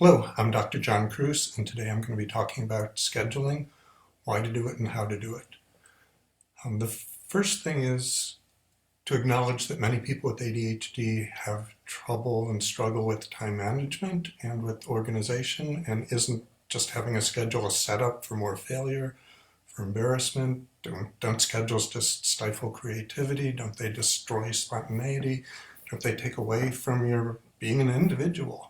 Hello, I'm Dr. John Cruz, and today I'm going to be talking about scheduling, why to do it, and how to do it. The first thing is to acknowledge that many people with ADHD have trouble and struggle with time management and with organization, and isn't just having a schedule a setup for more failure, for embarrassment. Don't schedules just stifle creativity? Don't they destroy spontaneity? Don't they take away from your being an individual?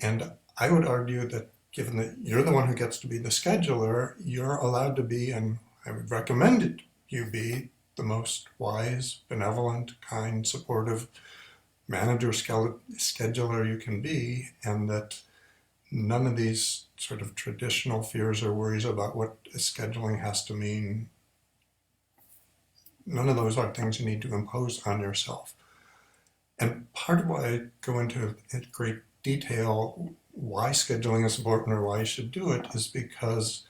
And I would argue that given that you're the one who gets to be the scheduler, you're allowed to be, and I would recommend it you be, the most wise, benevolent, kind, supportive manager, scheduler you can be, and that none of these sort of traditional fears or worries about what scheduling has to mean, none of those are things you need to impose on yourself. And part of why I go into great detail why scheduling is important or why you should do it is because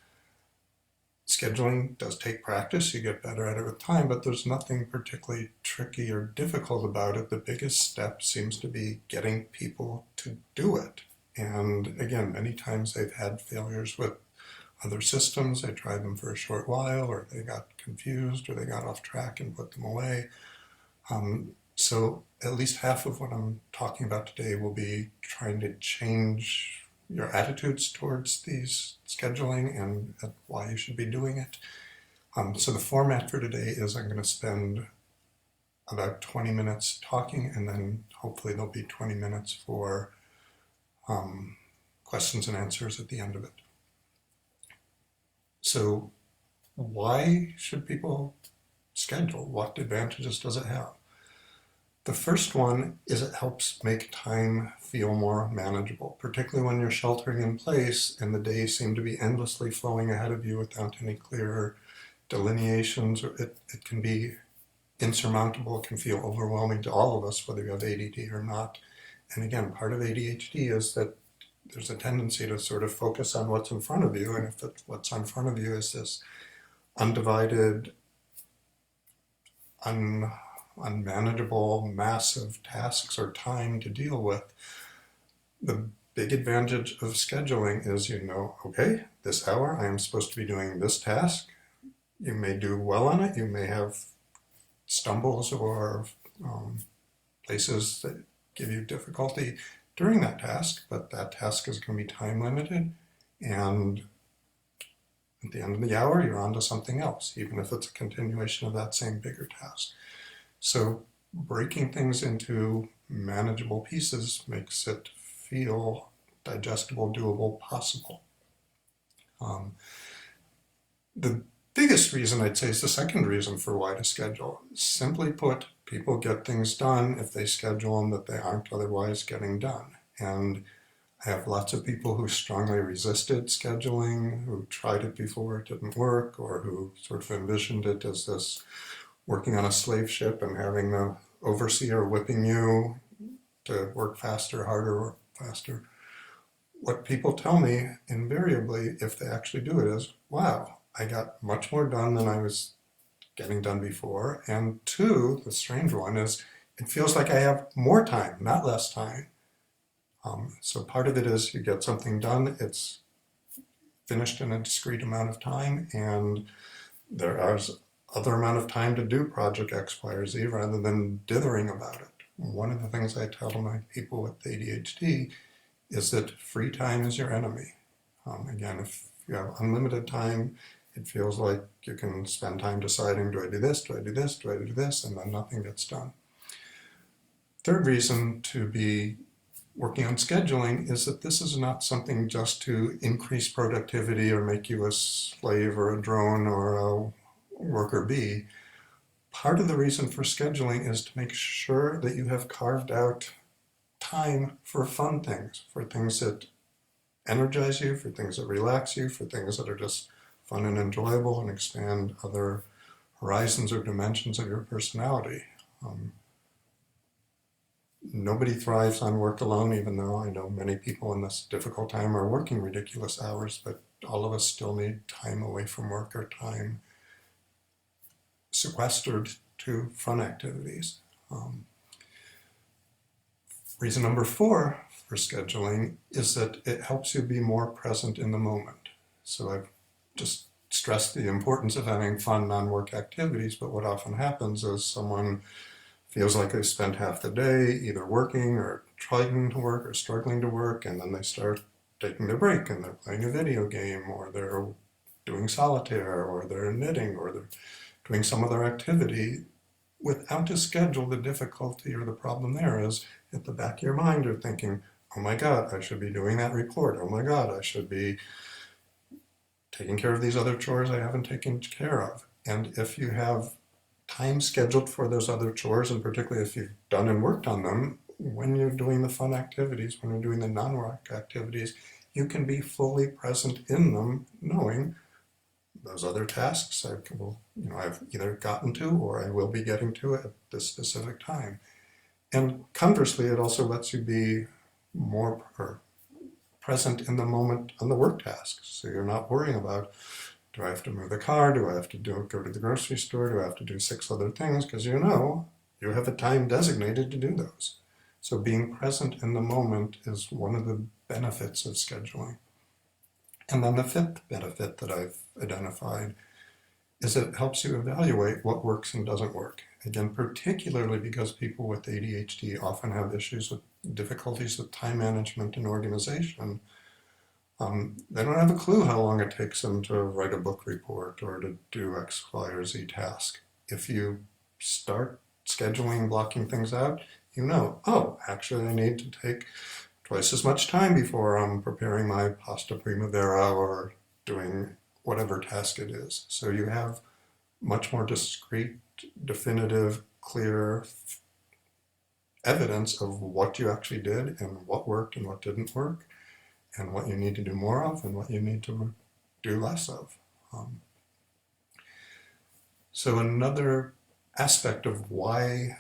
scheduling does take practice. You get better at it with time, but there's nothing particularly tricky or difficult about it. The biggest step seems to be getting people to do it. And again, many times they've had failures with other systems. They tried them for a short while, or they got confused, or they got off track and put them away. So at least half of what I'm talking about today will be trying to change your attitudes towards these scheduling and why you should be doing it. So the format for today is I'm going to spend about 20 minutes talking, and then hopefully there'll be 20 minutes for questions and answers at the end of it. So why should people schedule? What advantages does it have? The first one is it helps make time feel more manageable, particularly when you're sheltering in place and the days seem to be endlessly flowing ahead of you without any clear delineations. It can be insurmountable. It can feel overwhelming to all of us, whether you have ADD or not. And again, part of ADHD is that there's a tendency to sort of focus on what's in front of you, and if what's in front of you is this undivided, unmanageable, massive tasks or time to deal with, the big advantage of scheduling is okay, this hour I am supposed to be doing this task. You may do well on it. You may have stumbles or places that give you difficulty during that task, but that task is going to be time limited, and at the end of the hour you're on to something else, even if it's a continuation of that same bigger task. So breaking things into manageable pieces makes it feel digestible, doable, possible. The biggest reason, I'd say, is the second reason for why to schedule. Simply put, people get things done if they schedule them that they aren't otherwise getting done. And I have lots of people who strongly resisted scheduling, who tried it before it didn't work, or who sort of envisioned it as this working on a slave ship and having the overseer whipping you to work faster, harder, or faster. What people tell me invariably, if they actually do it, is, wow, I got much more done than I was getting done before. And two, the strange one is, it feels like I have more time, not less time. So part of it is you get something done, it's finished in a discrete amount of time, and there is other amount of time to do project X, Y, or Z rather than dithering about it. One of the things I tell my people with ADHD is that free time is your enemy. Again, if you have unlimited time, it feels like you can spend time deciding, do I do this, do I do this, do I do this, and then nothing gets done. Third reason to be working on scheduling is that this is not something just to increase productivity or make you a slave or a drone or a worker bee. Part of the reason for scheduling is to make sure that you have carved out time for fun things, for things that energize you, for things that relax you, for things that are just fun and enjoyable and expand other horizons or dimensions of your personality. Nobody thrives on work alone, even though I know many people in this difficult time are working ridiculous hours, but all of us still need time away from work or time sequestered to fun activities. Reason number 4 for scheduling is that it helps you be more present in the moment. So I've just stressed the importance of having fun non-work activities, but what often happens is someone feels like they spent half the day either working or trying to work or struggling to work, and then they start taking their break and they're playing a video game, or they're doing solitaire, or they're knitting, or they're doing some other activity without a schedule. The difficulty or the problem there is at the back of your mind you're thinking, oh my God, I should be doing that report. Oh my God, I should be taking care of these other chores I haven't taken care of. And if you have time scheduled for those other chores, and particularly if you've done and worked on them, when you're doing the fun activities, when you're doing the non-work activities, you can be fully present in them, knowing those other tasks I've either gotten to or I will be getting to at this specific time. And conversely, it also lets you be more present in the moment on the work tasks. So you're not worrying about, do I have to move the car? Do I have to go to the grocery store? Do I have to do 6 other things? Because you have a time designated to do those. So being present in the moment is one of the benefits of scheduling. And then the fifth benefit that I've identified is it helps you evaluate what works and doesn't work. Again, particularly because people with ADHD often have issues with difficulties with time management and organization. They don't have a clue how long it takes them to write a book report or to do X, Y, or Z task. If you start scheduling, blocking things out, actually I need to take twice as much time before I'm preparing my pasta primavera or doing whatever task it is. So you have much more discrete, definitive, clear evidence of what you actually did and what worked and what didn't work, and what you need to do more of and what you need to do less of. So another aspect of why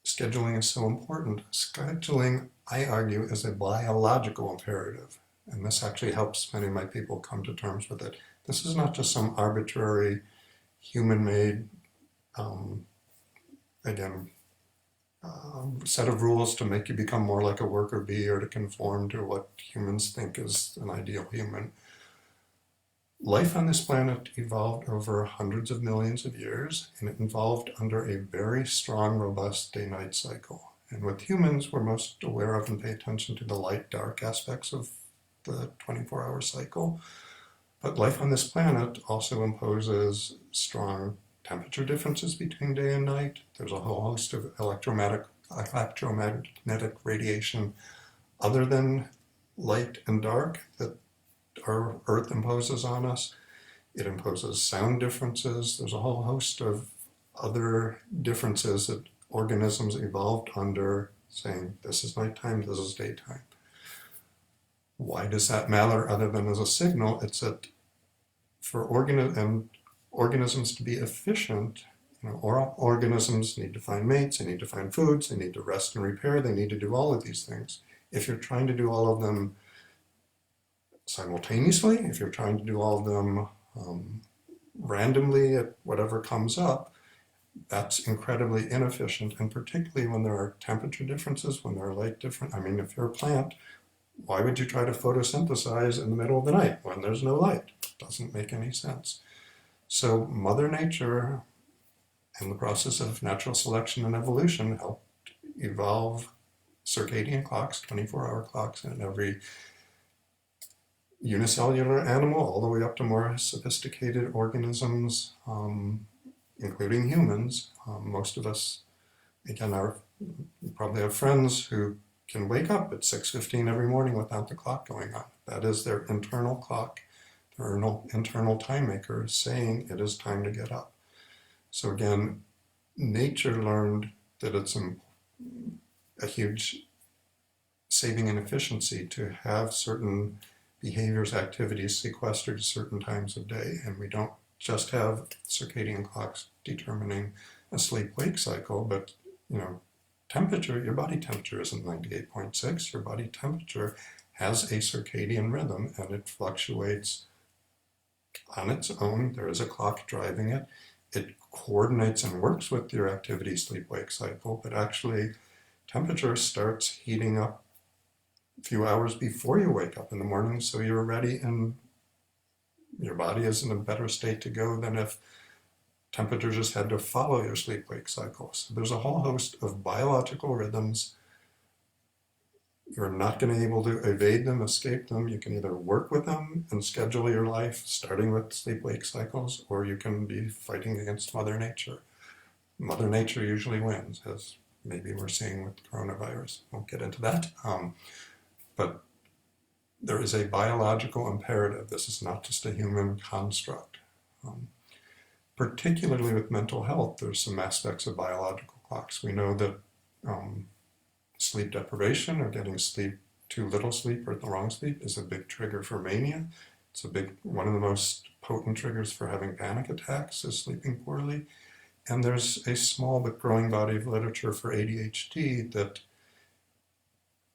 scheduling is so important, scheduling, I argue, is a biological imperative. And this actually helps many of my people come to terms with it. This is not just some arbitrary human-made, set of rules to make you become more like a worker bee or to conform to what humans think is an ideal human. Life on this planet evolved over hundreds of millions of years, and it evolved under a very strong, robust day-night cycle. And with humans, we're most aware of and pay attention to the light-dark aspects of the 24-hour cycle. But life on this planet also imposes strong temperature differences between day and night. There's a whole host of electromagnetic radiation other than light and dark that our Earth imposes on us. It imposes sound differences. There's a whole host of other differences that organisms evolved under, saying this is nighttime, this is daytime. Why does that matter other than as a signal? It's that for organisms to be efficient, organisms need to find mates, they need to find foods, they need to rest and repair, they need to do all of these things. If you're trying to do all of them simultaneously, if you're trying to do all of them randomly at whatever comes up, that's incredibly inefficient, and particularly when there are temperature differences, when there are light difference. I mean, if you're a plant, why would you try to photosynthesize in the middle of the night when there's no light? It doesn't make any sense. So Mother Nature, in the process of natural selection and evolution, helped evolve circadian clocks, 24-hour clocks, in every unicellular animal, all the way up to more sophisticated organisms, including humans. Most of us, again, you probably have friends who can wake up at 6:15 every morning without the clock going on. That is their internal clock, their internal time maker saying it is time to get up. So again, nature learned that it's a huge saving in efficiency to have certain behaviors, activities sequestered at certain times of day, and we don't just have circadian clocks determining a sleep-wake cycle, but temperature, your body temperature isn't 98.6. Your body temperature has a circadian rhythm, and it fluctuates on its own. There is a clock driving it. It coordinates and works with your activity sleep-wake cycle, but actually temperature starts heating up few hours before you wake up in the morning so you're ready and your body is in a better state to go than if temperature just had to follow your sleep-wake cycle. So there's a whole host of biological rhythms. You're not going to be able to evade them, escape them. You can either work with them and schedule your life, starting with sleep-wake cycles, or you can be fighting against Mother Nature. Mother Nature usually wins, as maybe we're seeing with coronavirus. Won't get into that. But there is a biological imperative. This is not just a human construct. Particularly with mental health, there's some aspects of biological clocks. We know that sleep deprivation or getting too little sleep or the wrong sleep is a big trigger for mania. It's one of the most potent triggers for having panic attacks is sleeping poorly. And there's a small but growing body of literature for ADHD that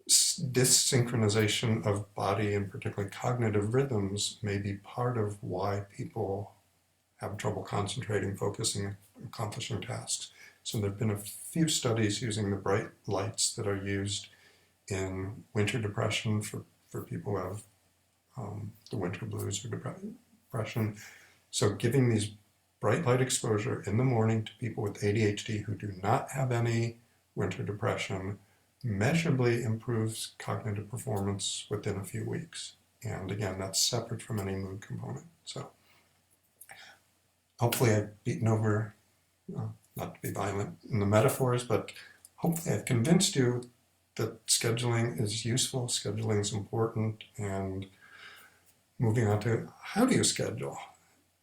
dysynchronization of body and particularly cognitive rhythms may be part of why people have trouble concentrating, focusing, accomplishing tasks. So there have been a few studies using the bright lights that are used in winter depression for people who have the winter blues or depression. So giving these bright light exposure in the morning to people with ADHD who do not have any winter depression measurably improves cognitive performance within a few weeks. And again, that's separate from any mood component. So hopefully I've beaten over, not to be violent in the metaphors, but hopefully I've convinced you that scheduling is useful, scheduling is important, and moving on to how do you schedule?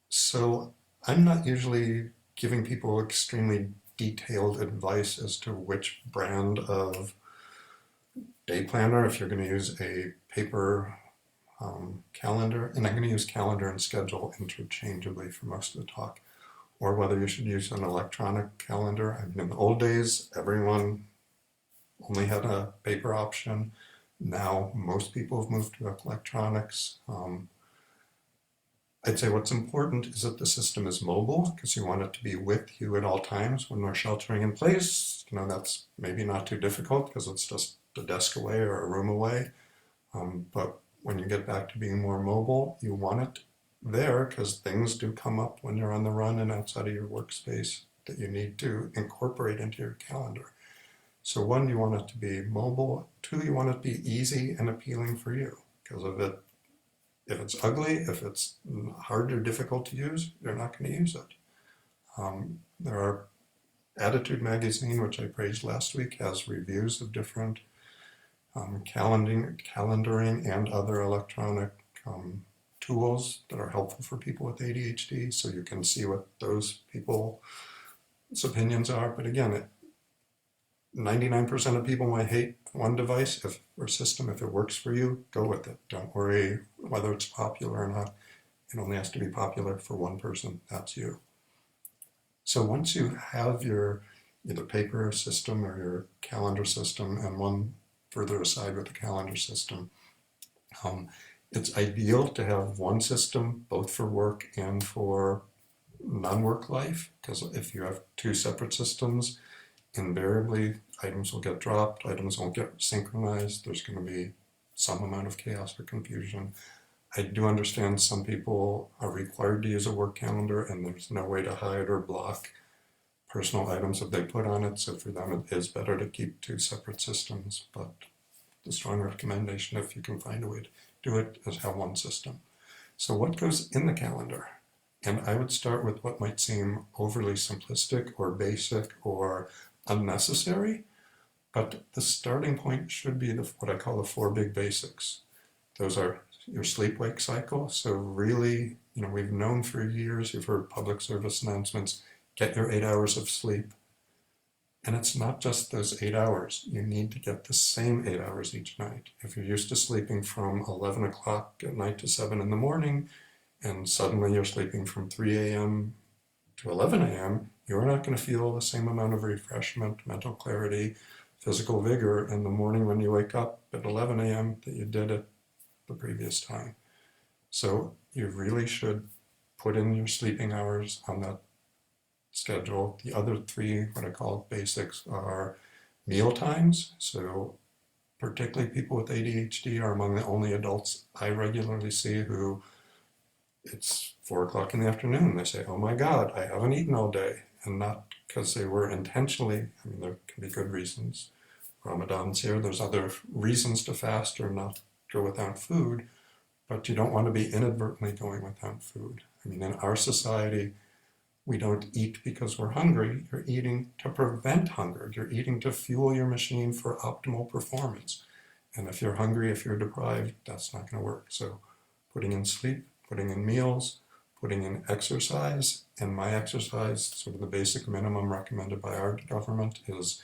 So I'm not usually giving people extremely detailed advice as to which brand of day planner, if you're going to use a paper calendar, and I'm going to use calendar and schedule interchangeably for most of the talk, or whether you should use an electronic calendar. I mean, in the old days, everyone only had a paper option. Now, most people have moved to electronics. I'd say what's important is that the system is mobile because you want it to be with you at all times. When we're sheltering in place, that's maybe not too difficult because it's just a desk away or a room away. But when you get back to being more mobile, you want it there because things do come up when you're on the run and outside of your workspace that you need to incorporate into your calendar. So one, you want it to be mobile. Two, you want it to be easy and appealing for you because if it's ugly, if it's hard or difficult to use, you're not going to use it. There are Attitude Magazine, which I praised last week, has reviews of different calendaring and other electronic tools that are helpful for people with ADHD, so you can see what those people's opinions are. But again, 99% of people might hate one device or system. If it works for you, go with it. Don't worry whether it's popular or not. It only has to be popular for one person. That's you. So once you have your either paper system or your calendar system, and one further aside with the calendar system, it's ideal to have one system both for work and for non-work life, because if you have two separate systems, invariably items will get dropped, items won't get synchronized, there's going to be some amount of chaos or confusion. I do understand some people are required to use a work calendar and there's no way to hide or block personal items that they put on it, so for them it is better to keep two separate systems, but the strong recommendation, if you can find a way to do it, is have one system. So what goes in the calendar? And I would start with what might seem overly simplistic or basic or unnecessary, but the starting point should be what I call the four big basics. Those are your sleep-wake cycle. So really, we've known for years, you've heard public service announcements, get your 8 hours of sleep. And it's not just those 8 hours. You need to get the same 8 hours each night. If you're used to sleeping from 11 o'clock at night to 7 in the morning, and suddenly you're sleeping from 3 a.m. to 11 a.m., you're not going to feel the same amount of refreshment, mental clarity, physical vigor in the morning when you wake up at 11 a.m. that you did at the previous time. So you really should put in your sleeping hours on that schedule. The other three, what I call basics, are meal times. So particularly people with ADHD, are among the only adults I regularly see who it's 4 o'clock in the afternoon. And they say, oh my God, I haven't eaten all day. And not because they were intentionally, I mean, there can be good reasons. Ramadan's here, there's other reasons to fast or not go without food, but you don't want to be inadvertently going without food. I mean, in our society, we don't eat because we're hungry. You're eating to prevent hunger. You're eating to fuel your machine for optimal performance. And if you're hungry, if you're deprived, that's not going to work. So putting in sleep, putting in meals, putting in exercise, and my exercise, sort of the basic minimum recommended by our government, is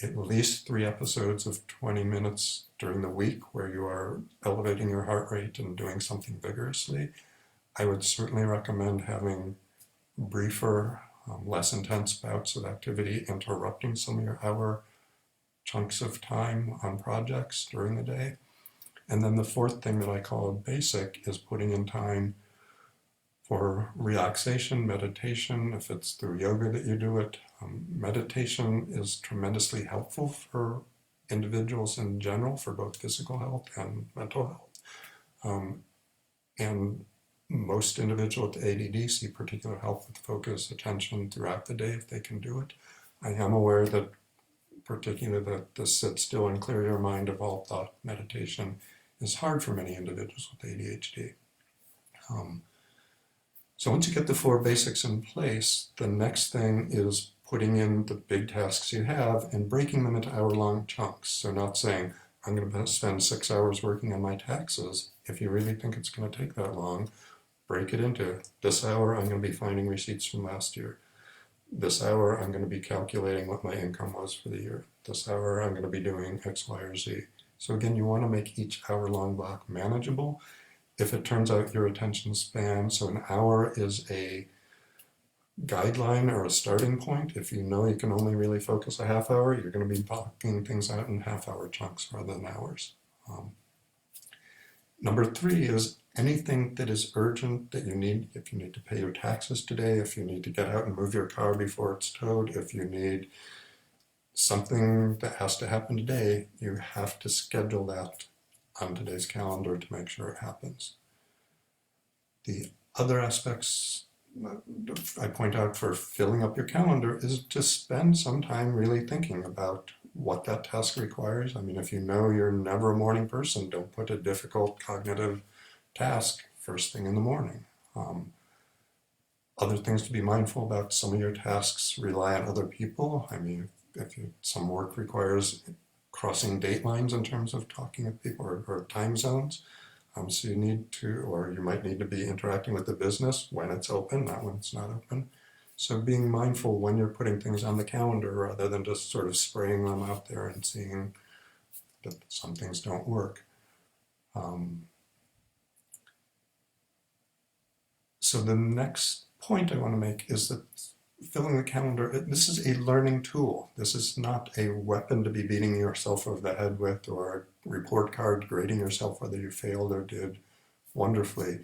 at least 3 episodes of 20 minutes during the week where you are elevating your heart rate and doing something vigorously. I would certainly recommend having briefer, less intense bouts of activity, interrupting some of your hour chunks of time on projects during the day. And then the fourth thing that I call basic is putting in time for relaxation, meditation. If it's through yoga that you do it, meditation is tremendously helpful for individuals in general, for both physical health and mental health. And most individuals with ADD see particular help with focus, attention throughout the day if they can do it. I am aware that particularly that the sit still and clear your mind of all thought meditation is hard for many individuals with ADHD. So once you get the 4 basics in place, the next thing is putting in the big tasks you have and breaking them into hour-long chunks. So not saying, I'm going to spend 6 hours working on my taxes. If you really think it's going to take that long, break it into this hour, I'm going to be finding receipts from last year. This hour, I'm going to be calculating what my income was for the year. This hour, I'm going to be doing X, Y, or Z. So again, you want to make each hour-long block manageable. If it turns out your attention span, so an hour is a guideline or a starting point. If you know you can only really focus a half hour, you're going to be blocking things out in half-hour chunks rather than hours. Number 3 is anything that is urgent that you need. If you need to pay your taxes today, if you need to get out and move your car before it's towed, if you need something that has to happen today, you have to schedule that on today's calendar to make sure it happens. The other aspects I point out for filling up your calendar is to spend some time really thinking about what that task requires. I mean, if you know you're never a morning person, don't put a difficult cognitive task first thing in the morning. Other things to be mindful about, some of your tasks rely on other people. I mean, some work requires crossing date lines in terms of talking with people or time zones. So you need to, or you might need to be interacting with the business when it's open, not when it's not open. So being mindful when you're putting things on the calendar rather than just sort of spraying them out there and seeing that some things don't work. So the next point I want to make is that filling the calendar, this is a learning tool. This is not a weapon to be beating yourself over the head with or a report card grading yourself whether you failed or did wonderfully.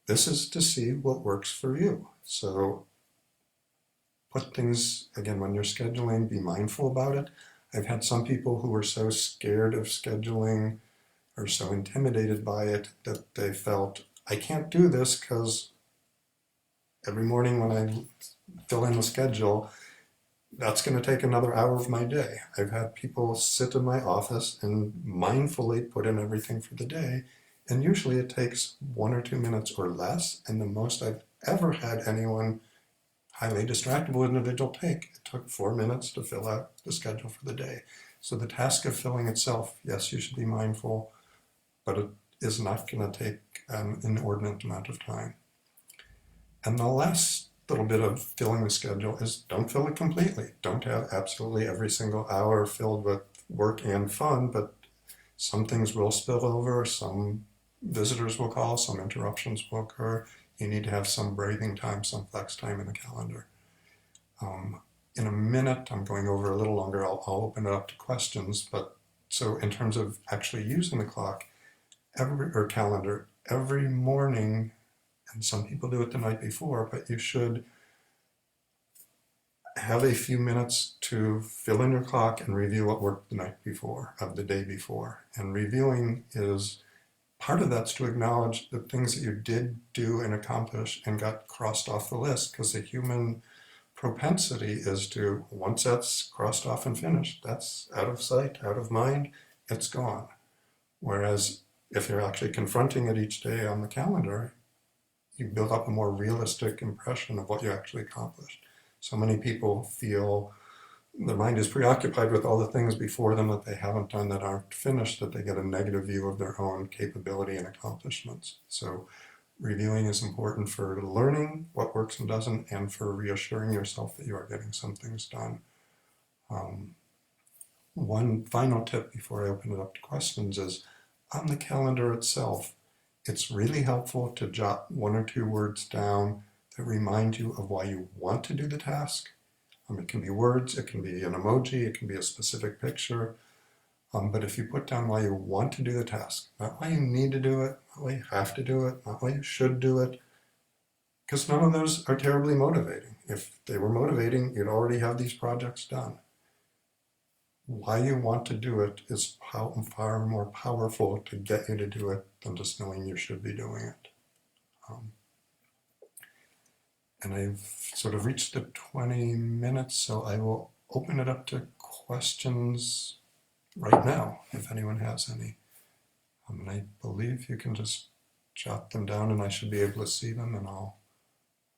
This is to see what works for you. So put things, again, when you're scheduling, be mindful about it. I've had some people who were so scared of scheduling or so intimidated by it that they felt, I can't do this because every morning when I fill in the schedule, that's going to take another hour of my day. I've had people sit in my office and mindfully put in everything for the day, and usually it takes 1 or 2 minutes or less, and the most I've ever had anyone highly distractible individual take, it took 4 minutes to fill out the schedule for the day. So the task of filling itself, yes, you should be mindful, but it is not going to take an inordinate amount of time. And the last little bit of filling the schedule is don't fill it completely. Don't have absolutely every single hour filled with work and fun, but some things will spill over, some visitors will call, some interruptions will occur. You need to have some breathing time, some flex time in the calendar. In a minute, I'm going over a little longer, I'll open it up to questions, but so in terms of actually using the clock, calendar, every morning, and some people do it the night before, but you should have a few minutes to fill in your clock and review what worked the night before, of the day before. And reviewing is part of that's to acknowledge the things that you did do and accomplish and got crossed off the list, because the human propensity is to, once that's crossed off and finished, that's out of sight, out of mind, it's gone. Whereas if you're actually confronting it each day on the calendar, you build up a more realistic impression of what you actually accomplished. So many people feel their mind is preoccupied with all the things before them that they haven't done, that aren't finished, that they get a negative view of their own capability and accomplishments. So reviewing is important for learning what works and doesn't, and for reassuring yourself that you are getting some things done. One final tip before I open it up to questions is, on the calendar itself, it's really helpful to jot 1 or 2 words down that remind you of why you want to do the task. It can be words, it can be an emoji, it can be a specific picture. But if you put down why you want to do the task, not why you need to do it, not why you have to do it, not why you should do it, because none of those are terribly motivating. If they were motivating, you'd already have these projects done. Why you want to do it is far more powerful to get you to do it than just knowing you should be doing it. And I've sort of reached the 20 minutes, so I will open it up to questions right now, if anyone has any. And I believe you can just jot them down and I should be able to see them, and I'll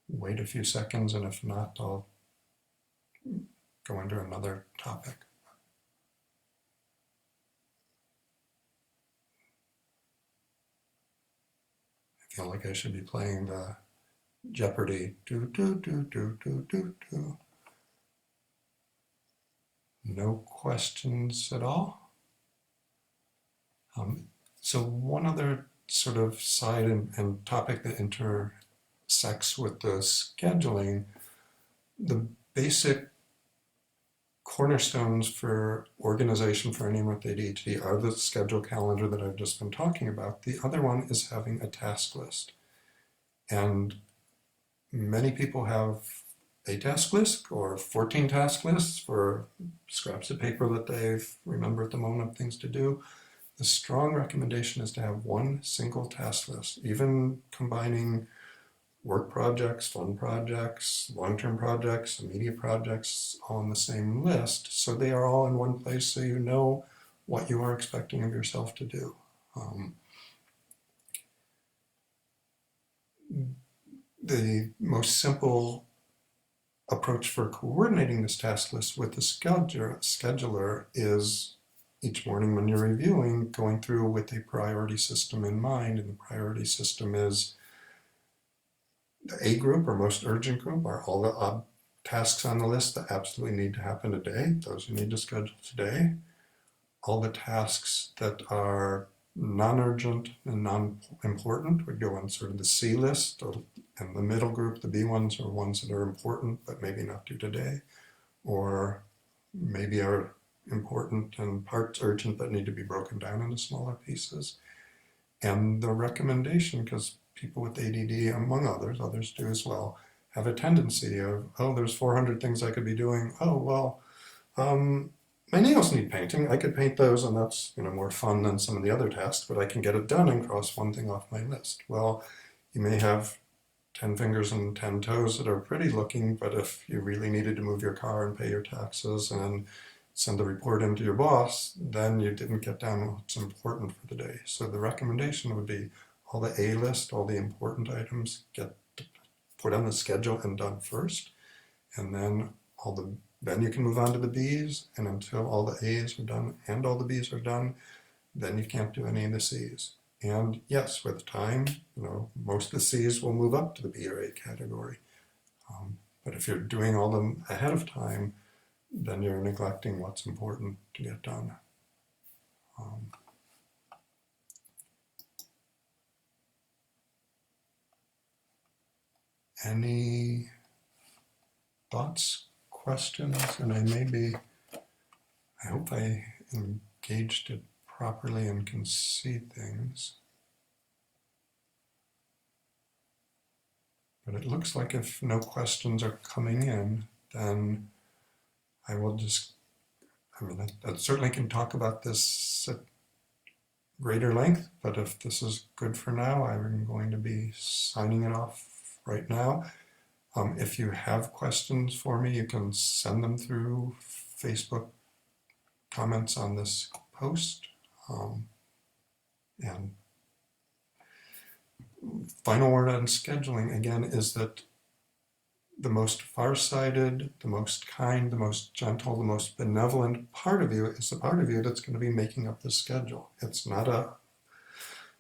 wait a few seconds, and if not, I'll go into another topic. I feel like I should be playing the Jeopardy. Do, do, do, do, do, do, do. No questions at all? So one other sort of side and topic that intersects with the scheduling, the basic cornerstones for organization for anyone with ADHD are the schedule calendar that I've just been talking about. The other one is having a task list. And many people have a task list or 14 task lists for scraps of paper that they remember at the moment of things to do. The strong recommendation is to have one single task list, even combining work projects, fun projects, long-term projects, immediate projects, all on the same list, so they are all in one place, so you know what you are expecting of yourself to do. The most simple approach for coordinating this task list with the scheduler is, each morning when you're reviewing, going through with a priority system in mind. And the priority system is the A group, or most urgent group, are all the tasks on the list that absolutely need to happen today, those you need to schedule today. All the tasks that are non-urgent and non-important would go on sort of the C list, and the middle group, the B ones, are ones that are important but maybe not due today, or maybe are important and parts urgent but need to be broken down into smaller pieces. And the recommendation, because people with ADD, among others do as well, have a tendency of, oh, there's 400 things I could be doing. Oh, well, my nails need painting. I could paint those, and that's more fun than some of the other tasks, but I can get it done and cross one thing off my list. Well, you may have 10 fingers and 10 toes that are pretty looking, but if you really needed to move your car and pay your taxes and send a report into your boss, then you didn't get down what's important for the day. So the recommendation would be all the A list, all the important items get put on the schedule and done first, and then then you can move on to the B's, and until all the A's are done and all the B's are done, then you can't do any of the C's. And yes, with time, most of the C's will move up to the B or A category. But if you're doing all them ahead of time, then you're neglecting what's important to get done. Any thoughts, questions? And I hope I engaged it properly and can see things. But it looks like if no questions are coming in, then I will just, I certainly can talk about this at greater length, but if this is good for now, I'm going to be signing it off right now. If you have questions for me, you can send them through Facebook comments on this post. And final word on scheduling, again, is that the most far-sighted, the most kind, the most gentle, the most benevolent part of you is the part of you that's going to be making up the schedule. It's not a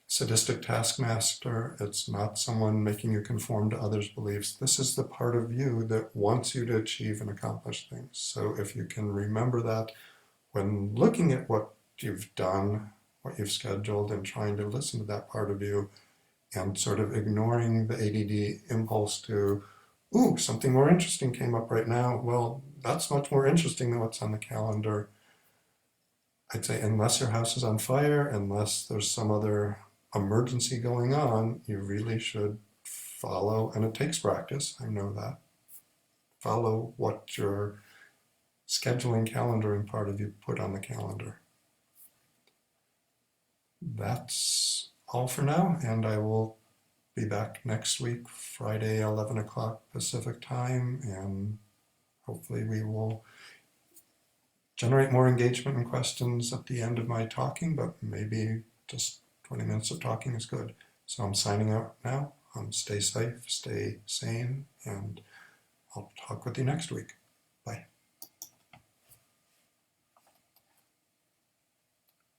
sadistic taskmaster. It's not someone making you conform to others' beliefs. This is the part of you that wants you to achieve and accomplish things. So if you can remember that when looking at what you've done, what you've scheduled, and trying to listen to that part of you, and sort of ignoring the ADD impulse to, ooh, something more interesting came up right now. Well, that's much more interesting than what's on the calendar. I'd say unless your house is on fire, unless there's some other emergency going on, you really should follow, and it takes practice, I know that, follow what your scheduling, calendaring part of you put on the calendar. That's all for now, and I will be back next week, Friday, 11 o'clock Pacific time, and hopefully we will generate more engagement and questions at the end of my talking, but maybe just 20 minutes of talking is good. So I'm signing out now. Stay safe, stay sane, and I'll talk with you next week. Bye.